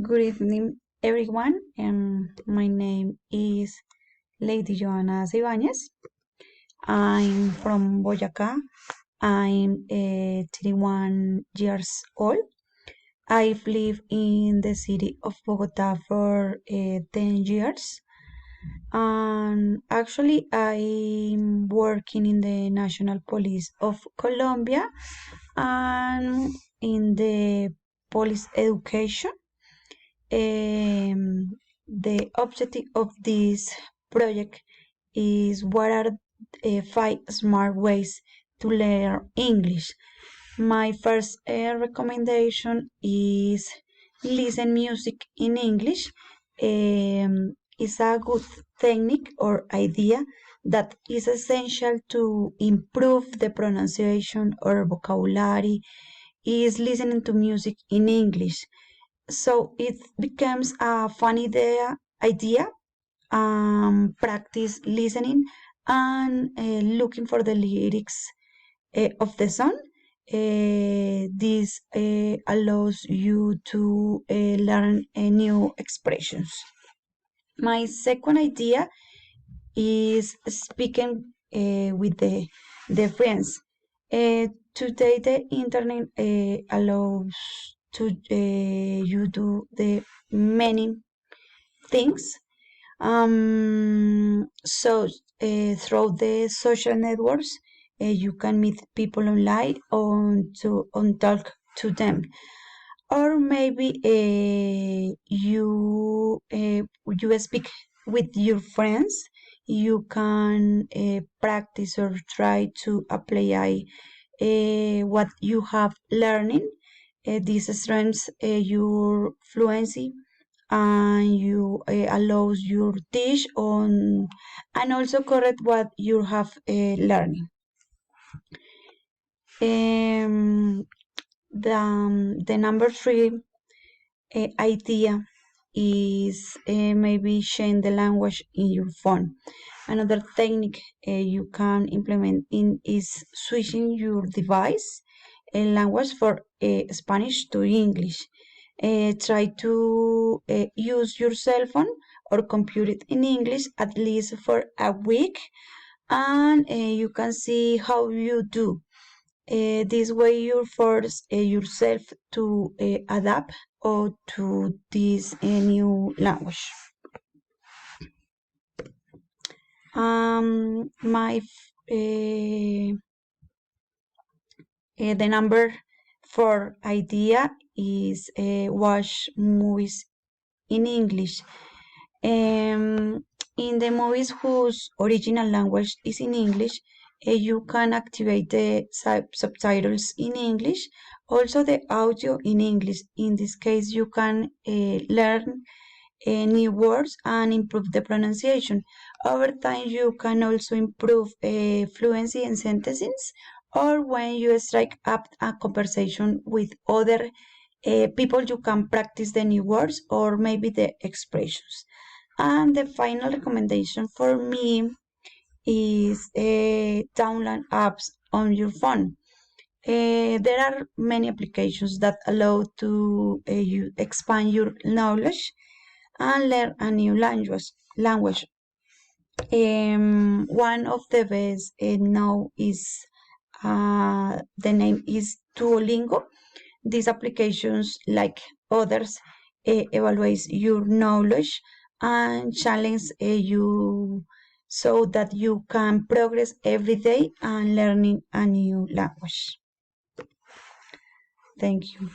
Good evening, everyone. My name is Lady Joana Ibáñez. I'm from Boyacá. I'm 31 years old. I've lived in the city of Bogota for 10 years. And actually, I'm working in the National Police of Colombia and in the police education. The objective of this project is what are 5 smart ways to learn English. My first recommendation is listen music in English. It's a good technique or idea that is essential to improve the pronunciation or vocabulary is listening to music in English. So it becomes a fun idea, practice listening and looking for the lyrics of the song. This allows you to learn new expressions. My second idea is speaking with the friends. Today the internet allows to you do the many things. Through the social networks, you can meet people online on talk to them, or maybe you speak with your friends. You can practice or try to apply what you have learning. This strengthens your fluency and you allows you teach on and also correct what you have learning. The number 3 idea is maybe change the language in your phone. Another technique you can implement is switching your device language for Spanish to English. Try to use your cell phone or computer in English at least for a week, and you can see how you do. This way you force yourself to adapt or to this new language. The number 4 idea is watch movies in English. In the movies whose original language is in English, you can activate the subtitles in English, also the audio in English. In this case, you can learn new words and improve the pronunciation. Over time, you can also improve fluency in sentences, or when you strike up a conversation with other people, you can practice the new words or maybe the expressions. And the final recommendation for me is download apps on your phone. There are many applications that allow to you expand your knowledge and learn a new language. One of the best now is the name is Duolingo. These applications, like others, evaluate your knowledge and challenge you so that you can progress every day and learning a new language. Thank you.